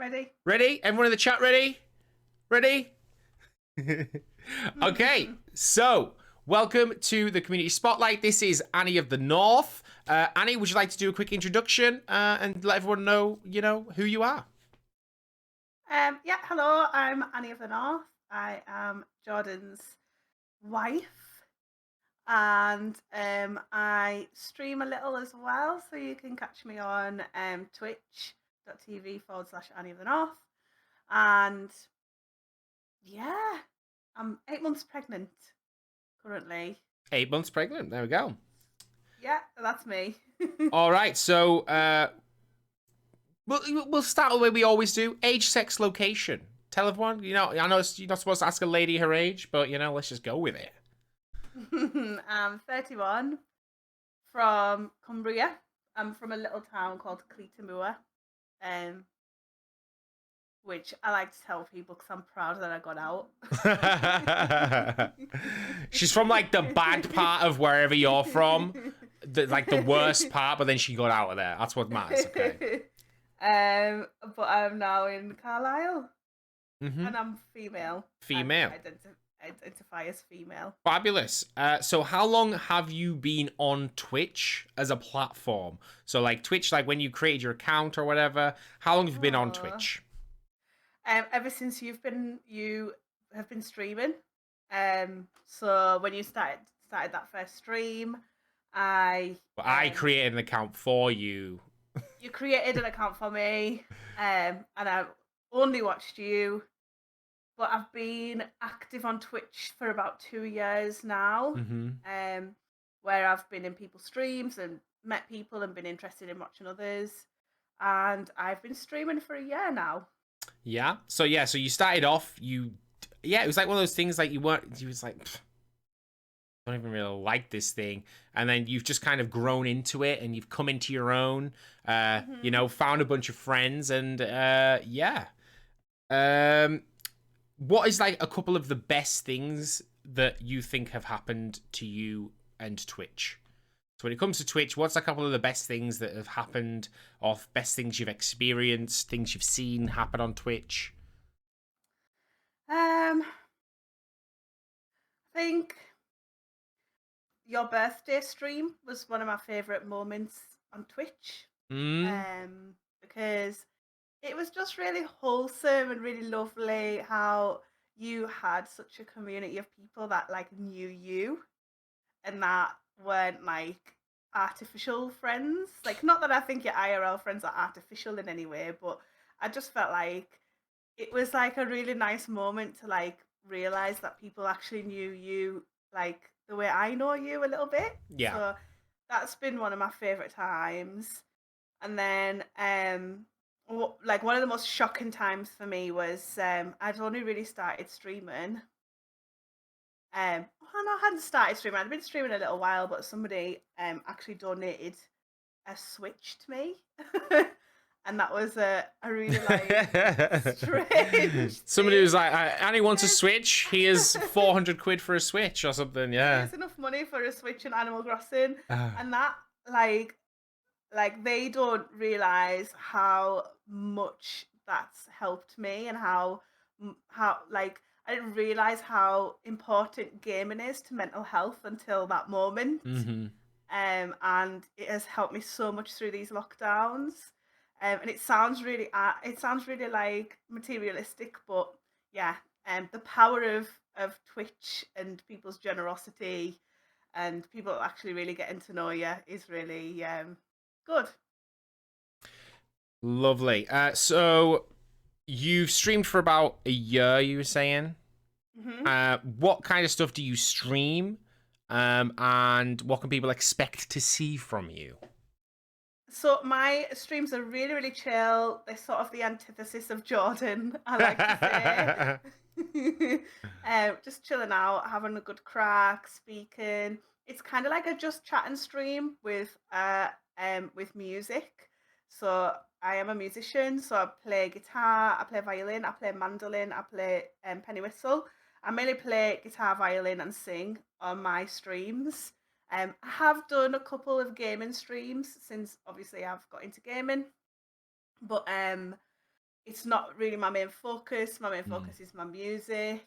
ready. Ready? Everyone in the chat ready? Ready? Okay, so welcome to the Community Spotlight. This is Annie of the North. Annie, would you like to do a quick introduction and let everyone know, who you are? Yeah, hello, I'm Annie of the North. I am Jordan's wife, and I stream a little as well, so you can catch me on twitch.tv/Annie of the North. And yeah, I'm 8 months pregnant currently. 8 months pregnant. There we go. Yeah, that's me. All right, so we'll start the way we always do. Age, sex, location. Tell everyone. I know you're not supposed to ask a lady her age, but let's just go with it. I'm 31 from Cumbria. I'm from a little town called Cleatamua, which I like to tell people because I'm proud that I got out. She's from like the bad part of wherever you're from, the worst part, but then she got out of there. That's what matters. Okay. But I'm now in Carlisle, Mm-hmm. and I'm female. Female. I identify as female. Fabulous. So how long have you been on Twitch as a platform? So like Twitch, like when you created your account or whatever, how long have you been on Twitch? Ever since you have been streaming. So when you started that first stream, I created an account for you. You created an account for me, and I only watched you. But I've been active on Twitch for about 2 years now, where I've been in people's streams and met people and been interested in watching others. And I've been streaming for a year now. Yeah. So you started off, it was like one of those things like you was like, I don't even really like this thing. And then you've just kind of grown into it and you've come into your own, found a bunch of friends and yeah. What is like a couple of the best things that you think have happened to you and Twitch? So when it comes to Twitch, what's a couple of the best things that have happened, or best things you've experienced, things you've seen happen on Twitch? I think your birthday stream was one of my favorite moments on Twitch. Because it was just really wholesome and really lovely how you had such a community of people that like knew you and that weren't like artificial friends. Like, not that I think your IRL friends are artificial in any way, but I just felt like it was like a really nice moment to like realize that people actually knew you like the way I know you a little bit. Yeah. So that's been one of my favorite times. And then like one of the most shocking times for me was I'd only really started streaming. Well, no, I hadn't started streaming. I'd been streaming a little while, but somebody actually donated a Switch to me. And that was a really like strange Somebody thing. was like, Annie wants a Switch. Here's 400 quid for a Switch or something. Yeah. There's enough money for a Switch and Animal Crossing. And that like they don't realize how much that's helped me and how like I didn't realize how important gaming is to mental health until that moment. And it has helped me so much through these lockdowns. And it sounds really like materialistic, but yeah, the power of Twitch and people's generosity and people actually really getting to know you is really good. Lovely. So you've streamed for about a year, you were saying. What kind of stuff do you stream? And what can people expect to see from you? So my streams are really, really chill. They're sort of the antithesis of Jordan, I like to say. Just chilling out, having a good crack, speaking. It's kind of like a just chatting stream with music. So I am a musician, so I play guitar, I play violin, I play mandolin, I play penny whistle. I mainly play guitar, violin, and sing on my streams. I have done a couple of gaming streams since obviously I've got into gaming, but it's not really my main focus. My main Mm. focus is my music.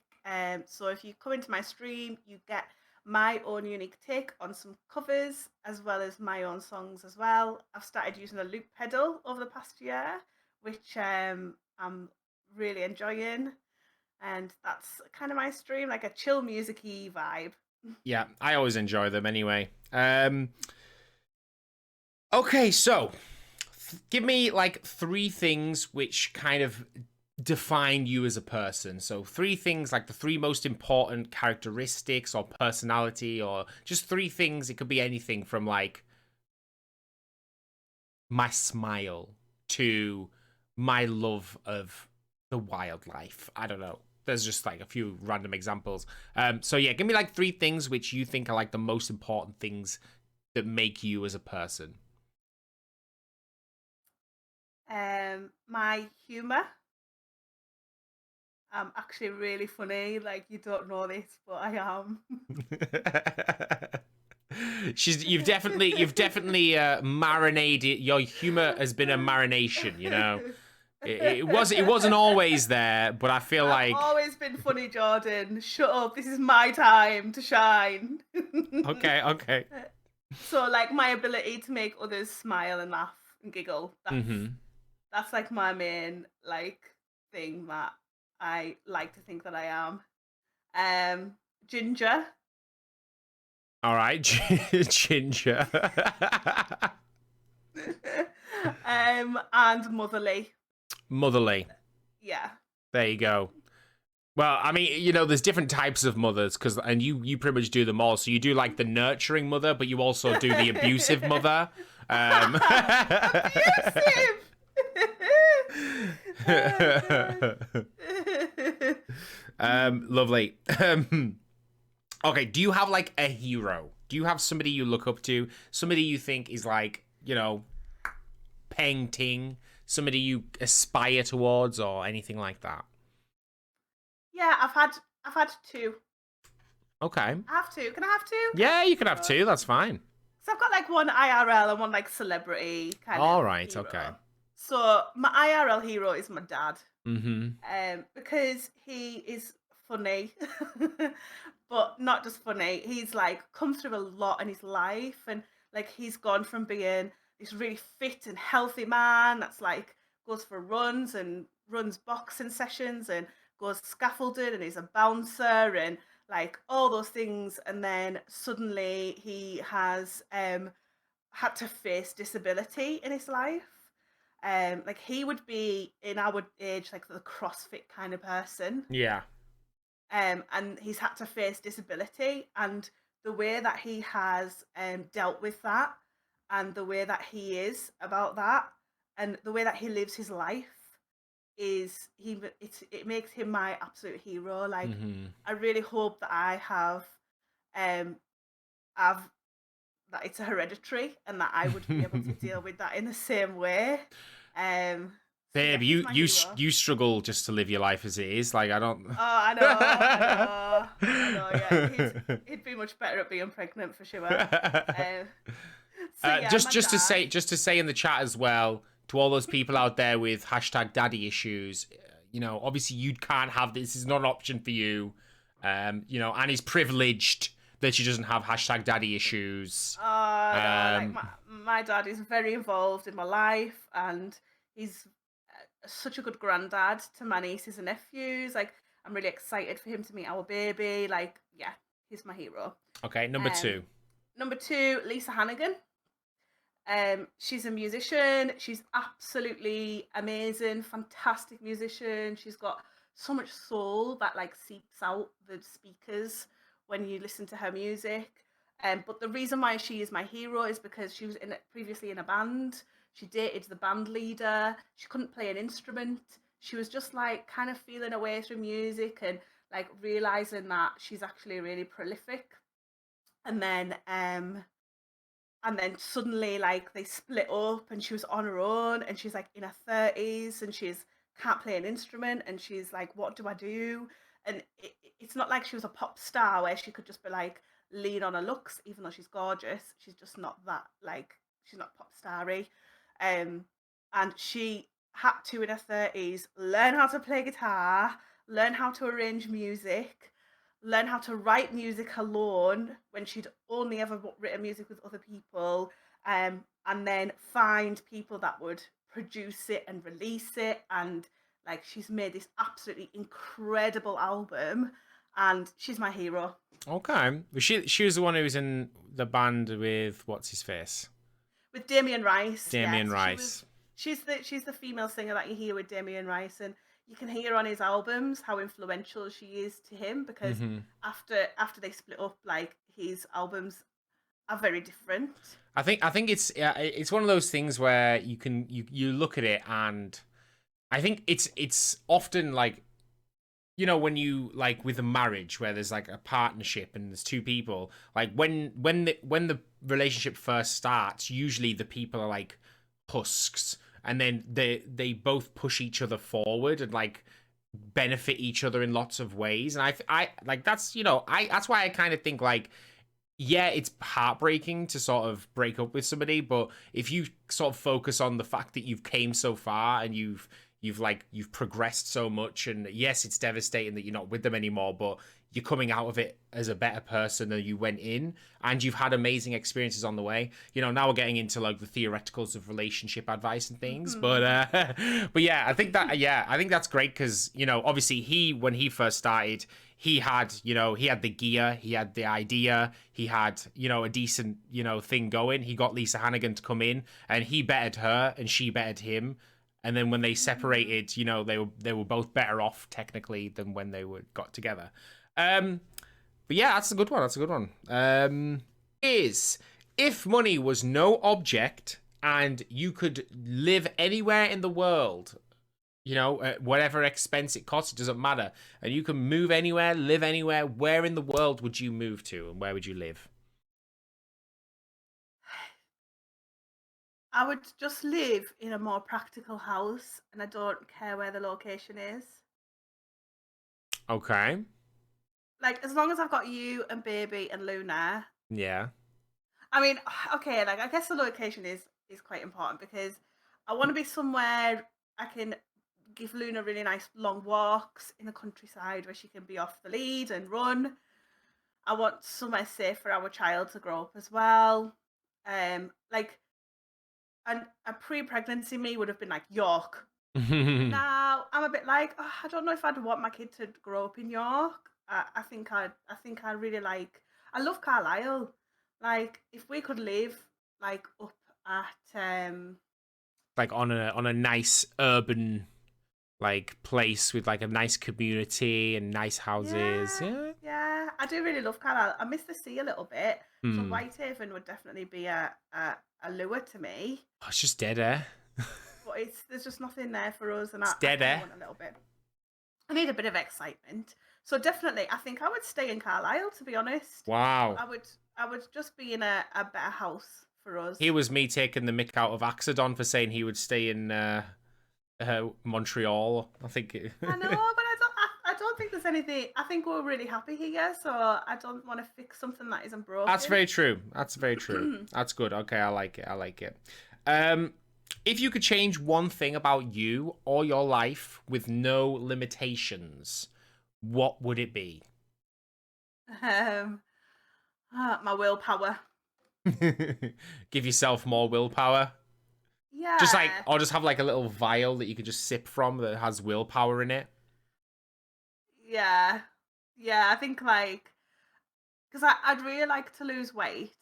So if you come into my stream, you get my own unique take on some covers as well as my own songs as well. I've started using a loop pedal over the past year, which I'm really enjoying, and that's kind of my stream, like a chill music-y vibe. Yeah, I always enjoy them anyway. Okay, so give me like three things which kind of define you as a person. So three things, like the three most important characteristics or personality, or just three things. It could be anything from like my smile to my love of the wildlife. I don't know. There's just like a few random examples. So yeah, give me like three things which you think are like the most important things that make you as a person. My humor. I'm actually really funny. Like you don't know this, but I am. You've definitely marinated. Your humor has been a marination. You know, it wasn't always there, but I feel I've like always been funny, Jordan. Shut up. This is my time to shine. okay, okay. So like my ability to make others smile and laugh and giggle, Mm-hmm. that's like my main like thing that I like to think that I am. Ginger. All right, Ginger. And motherly. Motherly. Yeah. There you go. Well, I mean, you know, there's different types of mothers, and you pretty much do them all. So you do like the nurturing mother, but you also do the abusive mother. Um, Abusive. Oh god. lovely. Okay, do you have like a hero? Do you have somebody you look up to? Somebody you think is like, you know, painting? Somebody you aspire towards, or anything like that? Yeah, I've had two. Okay. I have two. Can I have two? Can I have Yeah, two you can have heroes? two. That's fine. So I've got like one IRL and one like celebrity kind All of right. Okay. hero. So my IRL hero is my dad. Mm-hmm. Because he is funny, but not just funny. He's like come through a lot in his life, and like he's gone from being this really fit and healthy man that's like goes for runs and runs boxing sessions and goes scaffolded and he's a bouncer and like all those things, and then suddenly he has had to face disability in his life. Like he would be in our age, like the CrossFit kind of person. Yeah. And he's had to face disability, and the way that he has dealt with that, and the way that he is about that, and the way that he lives his life is it makes him my absolute hero. Like Mm-hmm. I really hope that um have that it's a hereditary and that I would be able to deal with that in the same way. Um, so yeah, Babe, he's you my you hero. you struggle just to live your life as it is. Like I don't. Oh, I know, I know, I know. Yeah, he'd be much better at being pregnant for sure. Um, so yeah, just my just to dad. say just to say in the chat as well, to all those people out there with hashtag daddy issues, you know, obviously you can't have this. This is not an option for you. You know, Annie's privileged that she doesn't have hashtag daddy issues. Oh no, like Um, my dad is very involved in my life, and he's such a good granddad to my nieces and nephews. Like I'm really excited for him to meet our baby. Like yeah, he's my hero. okay, number Um, two. Number two, Lisa Hannigan. She's a musician. She's absolutely amazing, fantastic musician. She's got so much soul that like seeps out the speakers when you listen to her music. But the reason why she is my hero is because she was previously in a band. She dated the band leader. She couldn't play an instrument. She was just like kind of feeling her way through music and like realizing that she's actually really prolific. And then suddenly like they split up and she was on her own and she's like in her 30s and she's can't play an instrument and she's like, what do I do? And it's not like she was a pop star where she could just be like lean on her looks, even though she's gorgeous. She's just not that, like she's not pop starry. um and she had to, in her 30s, learn how to play guitar, learn how to arrange music, learn how to write music alone when she'd only ever written music with other people, and then find people that would produce it and release it. And like, she's made this absolutely incredible album, and she's my hero. Okay. She was the one who was in the band with what's his face? With Damien Rice, yeah. Damien So Rice. she's the female singer that you hear with Damien Rice, and you can hear on his albums how influential she is to him, because Hmm. after they split up, like, his albums are very different. I think it's one of those things where you look at it, and I think it's often like, when you, like, with a marriage where there's like a partnership and there's two people, like when the relationship first starts, usually the people are like husks, and then they both push each other forward and like benefit each other in lots of ways. And I like, that's, that's why I kind of think, like, yeah, it's heartbreaking to sort of break up with somebody, but if you sort of focus on the fact that you've came so far and you've progressed so much, and yes, it's devastating that you're not with them anymore, but you're coming out of it as a better person than you went in, and you've had amazing experiences on the way. Now we're getting into like the theoreticals of relationship advice and things, but Mhm. but yeah, I think that's great, because obviously when he first started, he had the gear, he had the idea, he had a decent thing going. He got Lisa Hannigan to come in, and he bettered her and she bettered him. And then when they Mhm. separated, they were both better off technically than when they got together. But yeah, that's a good one. That's a good one. Is if money was no object and you could live anywhere in the world, at whatever expense it costs, it doesn't matter, and you can move anywhere, live anywhere, where in the world would you move to, and where would you live? I would just live in a more practical house, and I don't care where the location is. Okay. Like, as long as I've got you and baby and Luna. Yeah. I mean, okay, like, I guess the location is quite important, because I want to be somewhere I can give Luna really nice long walks in the countryside where she can be off the lead and run. I want somewhere safe for our child to grow up as well. Like, and a pre-pregnancy me would have been like York. But now I'm a bit like, "Oh, I don't know if I'd want my kid to grow up in York. I think I really like. I love Carlisle. Like, if we could live like up at Like on a nice urban like place with like a nice community and nice houses. yeah, Yeah. yeah. I do really love Carlisle. I miss the sea a little bit, so Hmm. Whitehaven would definitely be a lure to me. Oh, it's just dead air. But there's just nothing there for us, and It's I dead kind of air. want a little bit. I need a bit of excitement. So definitely, I think I would stay in Carlisle, to be honest. But Wow. I would just be in a better house for Here us. was me taking the mick out of Axodon for saying he would stay in Montreal. I think. I know, but I don't think there's anything. I think we're really happy here, so I don't want to fix something that isn't That's broken. very true. That's very true. That's good. Okay, I like it. I like it. Um, if you could change one thing about you or your life with no limitations, what would it be? um, my willpower. Give yourself more willpower. Just like, Yeah, or just have like a little vial that you could just sip from that has willpower in it. yeah, yeah. I think, like, because I'd really like to lose weight,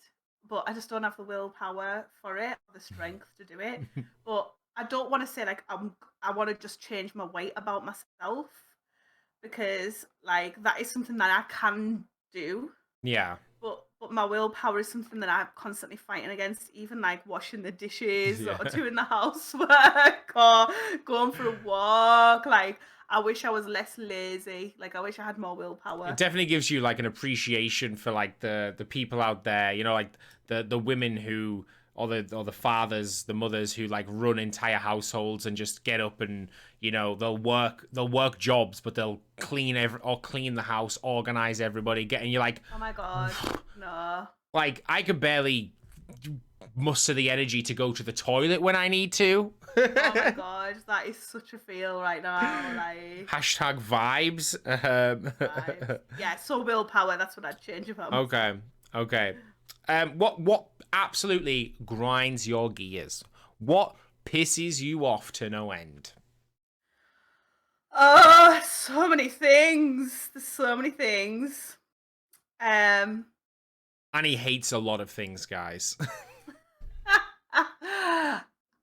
but I just don't have the willpower for it, or the strength to do it. But I don't want to say like I want to just change my weight about myself, because like that is something that I can do. Yeah. But my willpower is something that I'm constantly fighting against, even like washing the dishes or Yeah. doing the housework or going for a walk. Like, I wish I was less lazy. Like, I wish I had more It willpower. definitely gives you like an appreciation for like the people out there, like the women who, or the fathers, the mothers who like run entire households and just get up and they'll work jobs, but they'll clean the house, organize everybody, getting you like Oh my god, no. like I could barely. muster the energy to go to the toilet when I need to. Oh my god, that is such a feel right now. Like Hashtag vibes. vibes. Yeah, so willpower. That's what I'd change about myself. Okay. What absolutely grinds your gears? What pisses you off to no end? Oh, so many things. There's so many things. Um, Annie hates a lot of things, guys.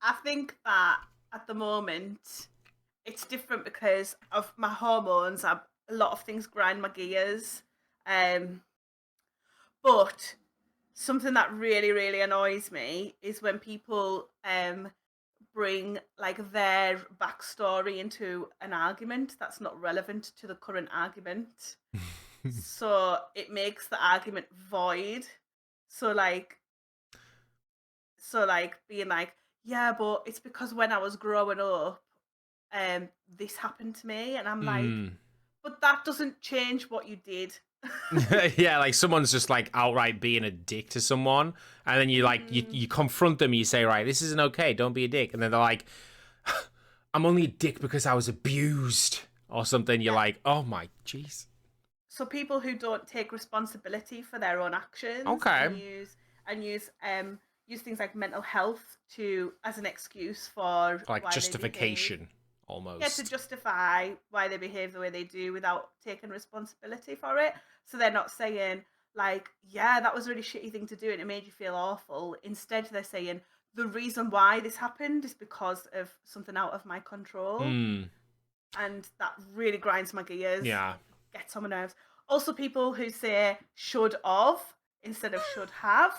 I think that at the moment it's different because of my hormones. A lot of things grind my gears. Um, but something that really, really annoys me is when people bring like their backstory into an argument that's not relevant to the current argument. So it makes the argument void. So like being like, yeah, but it's because when I was growing up, this happened to me, and I'm like, Hmm. but that doesn't change what you did. Yeah, like someone's just like outright being a dick to someone, and then you like you confront them. You say, right, this isn't okay. Don't be a dick. And then they're like, I'm only a dick because I was abused or something. You're Yeah. like, oh my jeez. So people who don't take responsibility for their own actions Okay. and use things like mental health to as an excuse for Like why justification, they behave. almost. Yeah, to justify why they behave the way they do without taking responsibility for it. So they're not saying like, yeah, that was a really shitty thing to do and it made you feel awful. Instead, they're saying the reason why this happened is because of something out of my control. Hmm. And that really grinds my gears. Yeah. Gets on my nerves. Also, people who say should of instead of should have,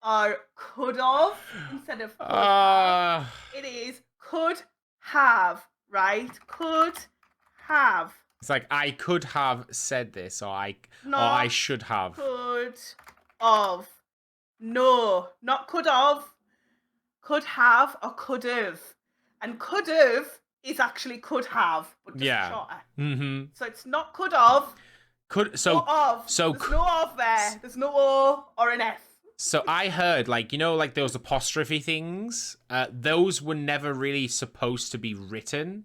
or could have instead of could have. It is could have, right? Could have. It's like I could have said this, or I Not should have. could of. No, not could of. Could have or could have. And could have is actually could have, but just shorter. Mm-hmm. So it's not could have. There's No of. so There's no of there. There's no O or an F. So I heard, like, you know, like those apostrophe things, those were never really supposed to be written.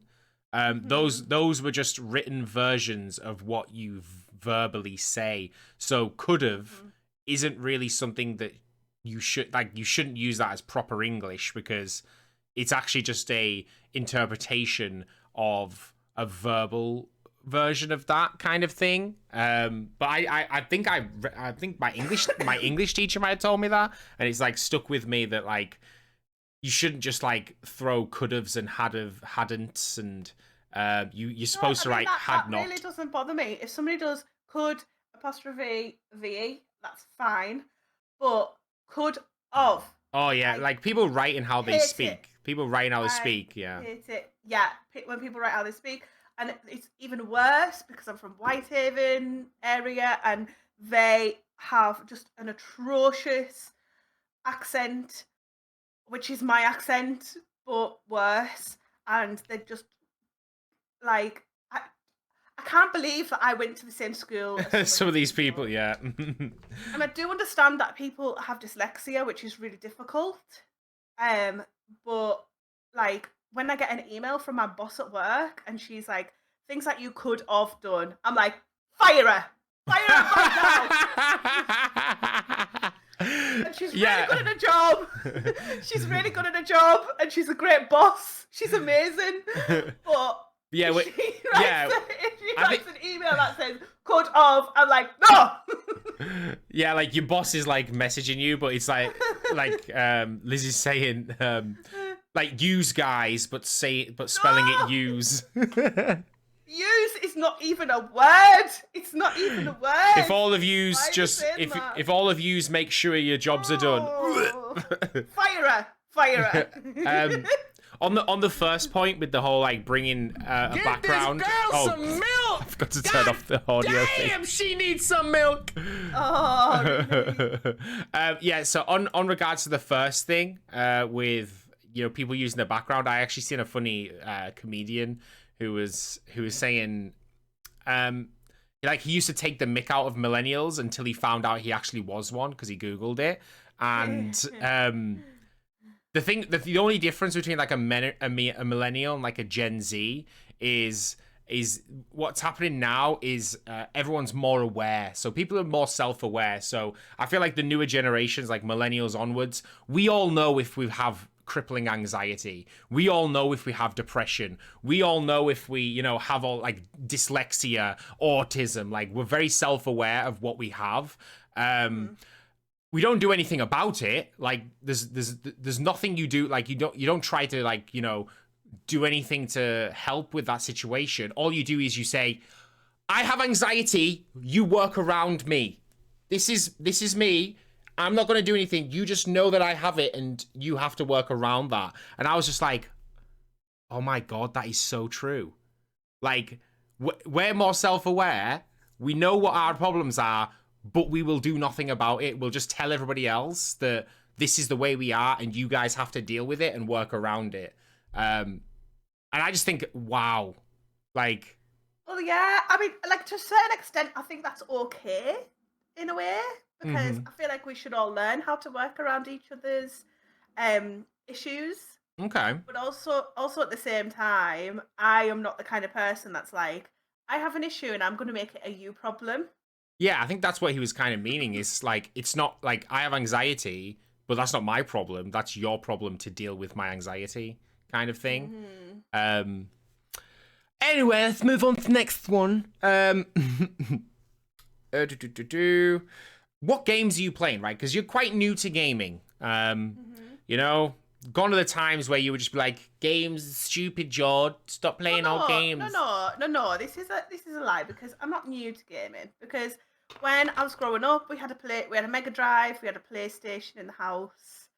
Those were just written versions of what you verbally say. So could have isn't really something that you shouldn't use that as proper English, because it's actually just a interpretation of a verbal version of that kind of thing. But I think my English teacher might have told me that, and it's like stuck with me that like you shouldn't just like throw could haves and hadn'ts and you're supposed to write had not. That really doesn't bother me. If somebody does could apostrophe ve, that's fine. But could of. Oh yeah, like people writing how they speak. People writing how they speak. Yeah. Hate it. Yeah, when people write how they speak. And it's even worse because I'm from Whitehaven area and they have just an atrocious accent, which is my accent, but worse. And they're just like, I can't believe that I went to the same school as some of these people, yeah. And I do understand that people have dyslexia, which is really difficult. But like when I get an email from my boss at work and she's like, things that you could have done, I'm like, fire her right now. And she's really good at her job. She's really good at her job and she's a great boss. She's amazing. But yeah, if she writes an email that says could have, I'm like, no. Yeah, like your boss is like messaging you, but it's like Liz is saying like use guys, but spelling it use. Use is not even a word. It's not even a word. If all of yous if all of yous make sure your jobs are done. Fire her. On the first point with the whole like bringing a background. This girl some milk. I forgot to turn off the audio thing. Damn, she needs some milk. Oh. Really? Yeah. So on regards to the first thing, with people using their background, I actually seen a funny comedian who was saying, like he used to take the mick out of millennials until he found out he actually was one because he Googled it. And the only difference between like a millennial and like a Gen Z is what's happening now is everyone's more aware, so people are more self-aware. So I feel like the newer generations, like millennials onwards, we all know if we have crippling anxiety, we all know if we have depression, we all know if we, you know, have all like dyslexia, autism. Like we're very self-aware of what we have. We don't do anything about it. Like there's nothing you do. Like you don't try to, like, you know, do anything to help with that situation. All you do is you say, I have anxiety, you work around me. This is me. I'm not going to do anything. You just know that I have it and you have to work around that. And I was just like, oh my God, that is so true. Like, we're more self-aware. We know what our problems are, but we will do nothing about it. We'll just tell everybody else that this is the way we are and you guys have to deal with it and work around it. And I just think, wow, like... Well, yeah, I mean, like, to a certain extent, I think that's okay, in a way, because I feel like we should all learn how to work around each other's issues. Okay. But also at the same time, I am not the kind of person that's like, I have an issue and I'm going to make it a you problem. Yeah, I think that's what he was kind of meaning, is like, it's not like I have anxiety, but that's not my problem. That's your problem to deal with my anxiety, kind of thing. Anyway, let's move on to the next one. What games are you playing, right? Because you're quite new to gaming. You know, gone are the times where you would just be like, games, stupid, Jord. Stop playing our games. No. This is a lie, because I'm not new to gaming. Because when I was growing up, we had a Mega Drive, we had a PlayStation in the house.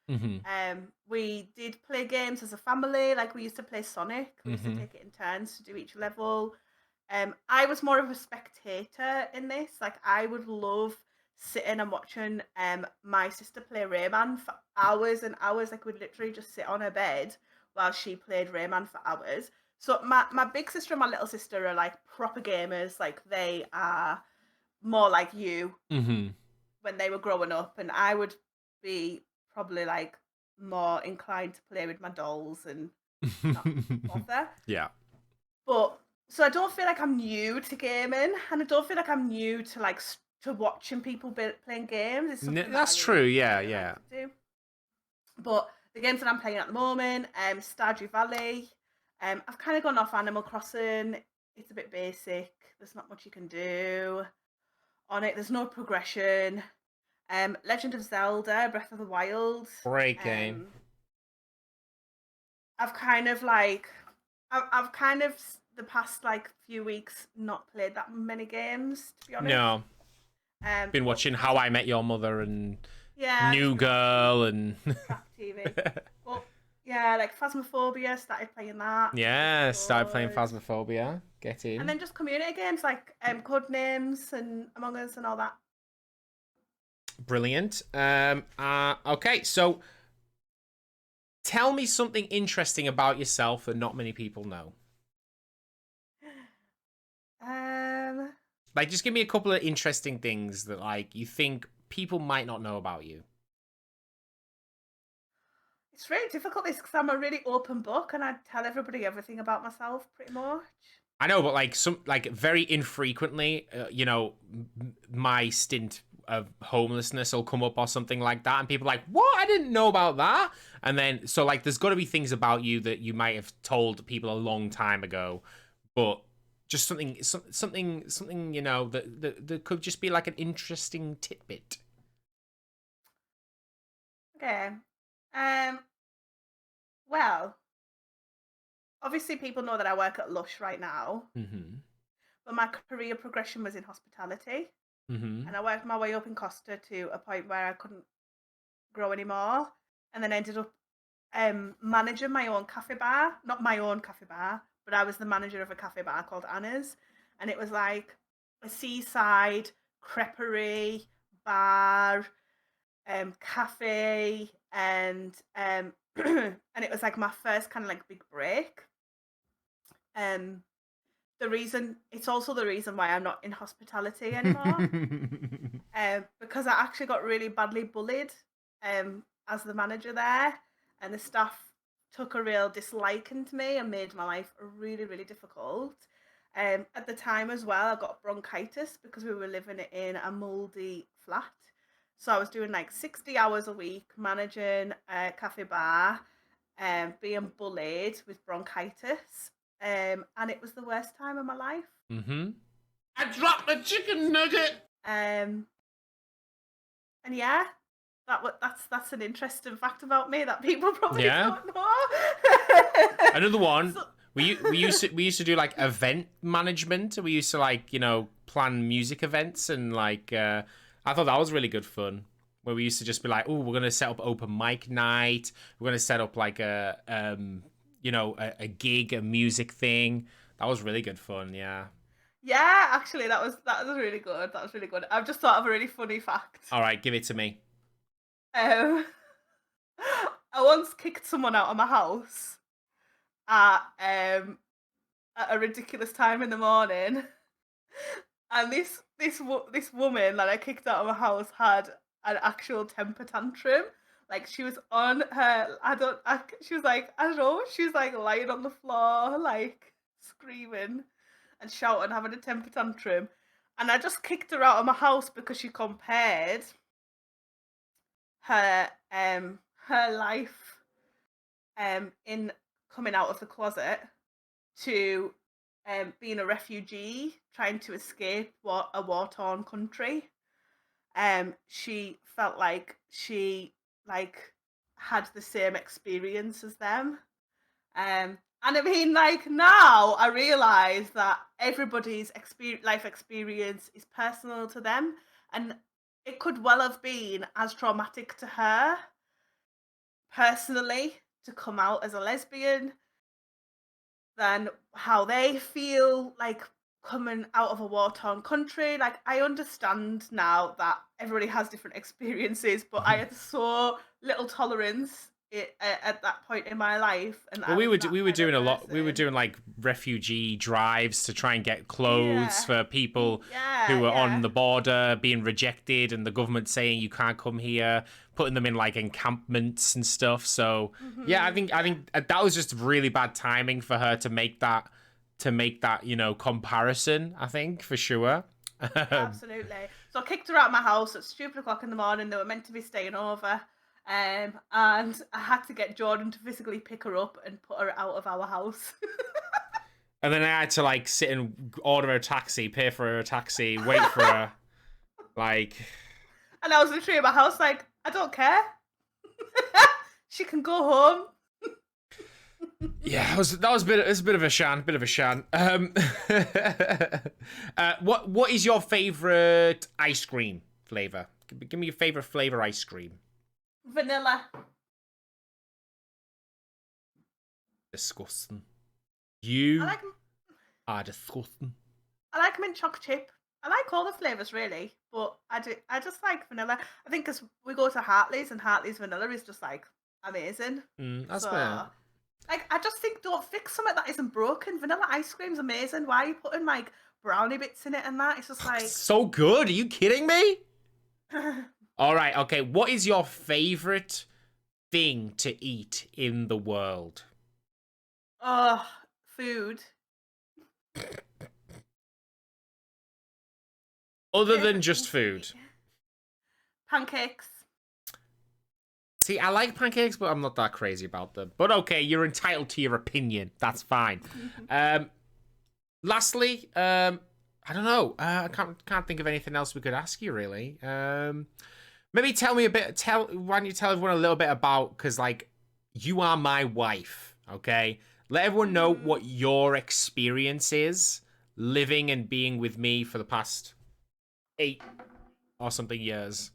We did play games as a family. Like, we used to play Sonic. We used to take it in turns to do each level. I was more of a spectator in this. Like, I would love sitting and watching my sister play Rayman for hours and hours. Like, we'd literally just sit on her bed while she played Rayman for hours. So my big sister and my little sister are like proper gamers. Like, they are more like you when they were growing up, and I would be probably like more inclined to play with my dolls and not bother. Yeah. But so I don't feel like I'm new to gaming, and I don't feel like I'm new to like to watching people playing games. It's something That's that I true. really, Yeah, really yeah. like to do. But the games that I'm playing at the moment, Stardew Valley. I've kind of gone off Animal Crossing. It's a bit basic. There's not much you can do on it. There's no progression. Legend of Zelda, Breath of the Wild. Great game. I've kind of the past like few weeks not played that many games, to be honest. No. Been watching How I Met Your Mother and New just Girl and crap TV. Well, yeah, like Phasmophobia, started playing that. yeah, started playing Good. Phasmophobia. Get in. And then just community games like Codenames and Among Us and all that. Brilliant. Okay, so tell me something interesting about yourself that not many people know. Like, just give me a couple of interesting things that, like, you think people might not know about you. It's really difficult, this, because I'm a really open book and I tell everybody everything about myself, pretty much. I know, but like very infrequently, you know, my stint of homelessness will come up or something like that, and people are like, what? I didn't know about that. And then, so like, there's got to be things about you that you might have told people a long time ago, but just something, you know, that could just be like an interesting tidbit. Okay. Well, obviously people know that I work at Lush right now, but my career progression was in hospitality, and I worked my way up in Costa to a point where I couldn't grow anymore, and then ended up managing my own cafe bar. Not my own cafe bar, but I was the manager of a cafe bar called Anna's, and it was like a seaside creperie bar, cafe, and and it was like my first kind of like big break. it's also the reason why I'm not in hospitality anymore. Because I actually got really badly bullied as the manager there, and the staff took a real disliking to me and made my life really, really difficult. At the time as well, I got bronchitis because we were living in a mouldy flat. So I was doing like 60 hours a week managing a cafe bar, being bullied with bronchitis. And it was the worst time of my life. Mm-hmm. I dropped the chicken nugget. Um, and yeah, that's an interesting fact about me that people probably Yeah. don't know. Another one. So- We used to do like event management. We used to like, you know, plan music events and like I thought that was really good fun. Where we used to just be like, oh, we're gonna set up open mic night. We're gonna set up like a you know, a gig, a music thing. That was really good fun. Yeah. Yeah, actually, that was really good. That was really good. I've just thought of a really funny fact. All right, give it to me. Um, I once kicked someone out of my house at at a ridiculous time in the morning, and this woman that I kicked out of my house had an actual temper tantrum. Like she was on her, she was like, I don't know, she was like lying on the floor, like screaming and shouting, having a temper tantrum. And I just kicked her out of my house because she compared her her life in coming out of the closet to being a refugee trying to escape a war-torn country. She felt like she like had the same experience as them. And I mean, like now I realise that everybody's life experience is personal to them, and it could well have been as traumatic to her personally to come out as a lesbian than how they feel like coming out of a war-torn country. Like I understand now that everybody has different experiences, but I had so little tolerance at that point in my life, and Well, I was that we were kind of doing a lot. We were person. doing like refugee drives to try and get clothes Yeah, for people who yeah, were on yeah. the border being rejected, and the government saying you can't come here, putting them in like encampments and stuff. So yeah, I Yeah, think that was just really bad timing for her to make that you know comparison. I think for sure. absolutely. So I kicked her out of my house at stupid o'clock in the morning. They were meant to be staying over. And I had to get Jordan to physically pick her up and put her out of our house. And then I had to like sit and order a taxi, pay for a taxi, wait for her, like. And I was literally in my house like, I don't care. She can go home. Yeah, that was it was a bit of a shan. What is your favorite ice cream flavor? Give me your favorite flavor ice cream. Vanilla. Disgusting. I You like are disgusting. I like mint chocolate chip. I like all the flavors really, but I just like vanilla. I think because we go to Hartley's and Hartley's vanilla is just like amazing. That's So fair. like I just think don't fix something that isn't broken. Vanilla ice cream's amazing. Why are you putting like brownie bits in it and that? It's just like So good. Are you kidding me? All right. Okay. What is your favorite thing to eat in the world? oh, food. Other than Favorite just thing to food. eat. Pancakes. See, I like pancakes, but I'm not that crazy about them. But okay, you're entitled to your opinion. That's fine. Lastly, I don't know. I can't think of anything else we could ask you really. Maybe tell me a bit. Why don't you tell everyone a little bit about because like you are my wife. Okay, let everyone know what your experience is living and being with me for the past 8 or something years.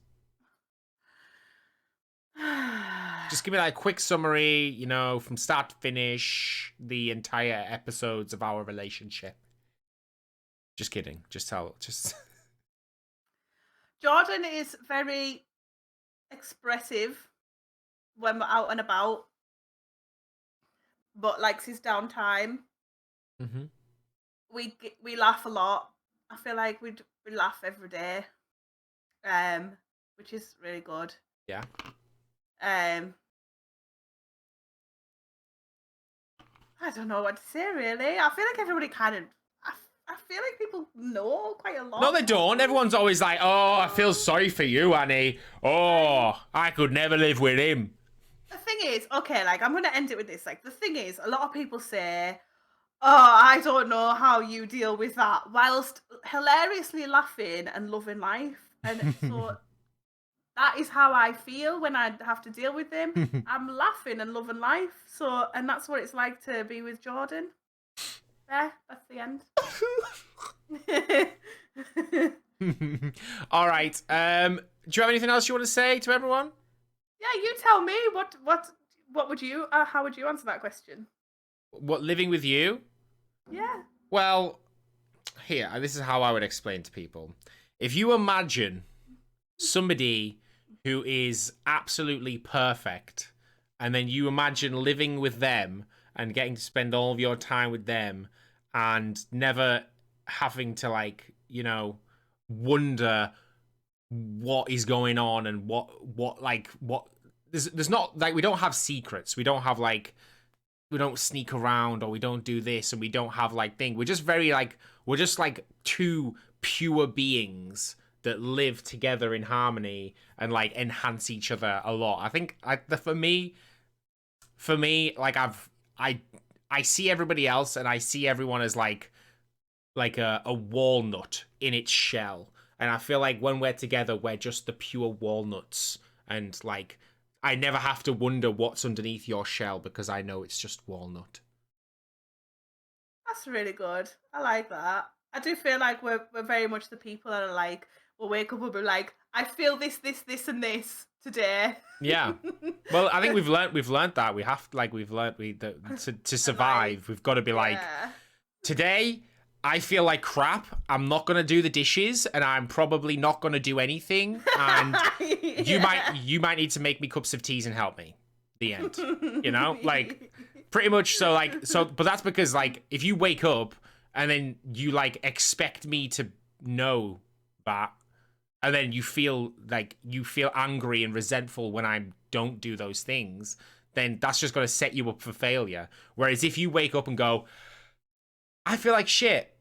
Just give me like a quick summary, you know, from start to finish, the entire episodes of our relationship. Just kidding. Just. Jordan is very expressive when we're out and about, but likes his downtime. Mm-hmm. we laugh a lot. I feel like we laugh every day, which is really good. Yeah. I don't know what to say really. I feel like everybody kind of. I feel like people know quite a lot. No, they don't. Everyone's always like, "Oh, I feel sorry for you, Annie. Oh, I could never live with him." The thing is, okay, like I'm gonna end it with this. Like the thing is, a lot of people say, "Oh, I don't know how you deal with that," whilst hilariously laughing and loving life. And so that is how I feel when I have to deal with him. I'm laughing and loving life. So, and that's what it's like to be with Jordan. There, that's the end. All right. Do you have anything else you want to say to everyone? Yeah, you tell me. What would you? How would you answer that question? What, living with you? Yeah. Well, here, this is how I would explain to people. If you imagine somebody who is absolutely perfect, and then you imagine living with them and getting to spend all of your time with them and never having to, like, you know, wonder what is going on and what there's not, like, we don't have secrets. We don't have, like, we don't sneak around, or we don't do this, and we don't have, like, thing. We're just very, like, we're just like two pure beings that live together in harmony and, like, enhance each other a lot. I think for me, like, I see everybody else, and I see everyone as like a walnut in its shell. And I feel like when we're together, we're just the pure walnuts. And, like, I never have to wonder what's underneath your shell because I know it's just walnut. That's really good. I like that. I do feel like we're very much the people that are like, we'll wake up and be like, I feel this, and this today. Yeah. Well, I think we've learned that we have, like, to survive, we've got to be like, today I feel like crap. I'm not gonna do the dishes, and I'm probably not gonna do anything. And you might need to make me cups of teas and help me. The end. You know, like, pretty much. So, like, but that's because, like, if you wake up and then you, like, expect me to know that, and then you feel angry and resentful when I don't do those things, then that's just going to set you up for failure. Whereas if you wake up and go, I feel like shit,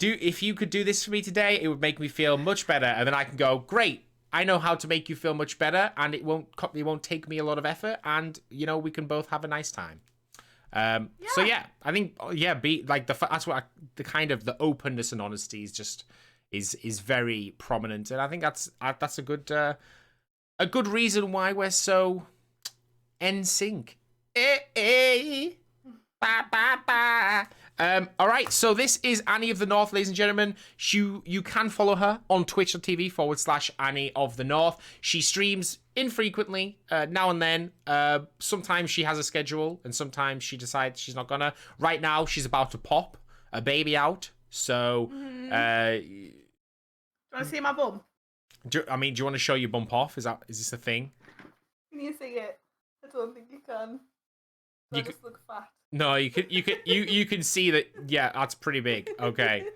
if you could do this for me today, it would make me feel much better. And then I can go, great, I know how to make you feel much better, and it won't take me a lot of effort, and, you know, we can both have a nice time. So yeah, I think, be like, that's what the kind of the openness and honesty is just is very prominent, and I think that's a good reason why we're so in sync. All right, so this is Annie of the North, ladies and gentlemen. You can follow her on twitch.tv/AnnieOfTheNorth. She streams infrequently, now and then. Sometimes she has a schedule, and sometimes she decides she's not gonna. Right now, she's about to pop a baby out, so Do you want to see my bum? do you want to show your bump off? Is this a thing? Can you see it? I don't think you can. I just look fat. No, you can see that. Yeah, that's pretty big. Okay,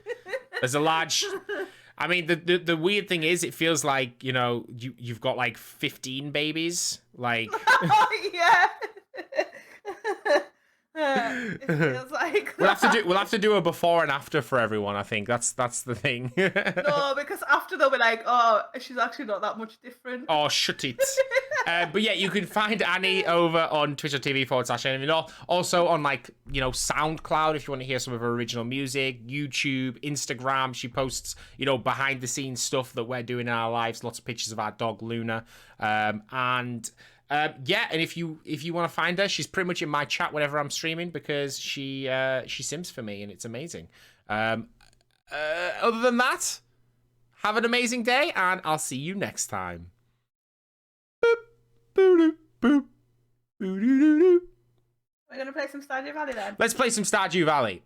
there's a large. I mean, the weird thing is, it feels like, you know, you've got like 15 babies. Like, yeah. It feels like we'll have to do a before and after for everyone. I think that's the thing. No, because after they'll be like, oh, she's actually not that much different. Oh, shut it. But yeah, you can find Annie over on twitch.tv/AnnieOfTheNorth. Also on, like, you know, SoundCloud if you want to hear some of her original music. YouTube, Instagram. She posts, you know, behind the scenes stuff that we're doing in our lives. Lots of pictures of our dog Luna. And if you want to find her, she's pretty much in my chat whenever I'm streaming, because she sims for me, and it's amazing. Other than that, have an amazing day, and I'll see you next time. We're gonna play some Stardew Valley then. Let's play some Stardew Valley.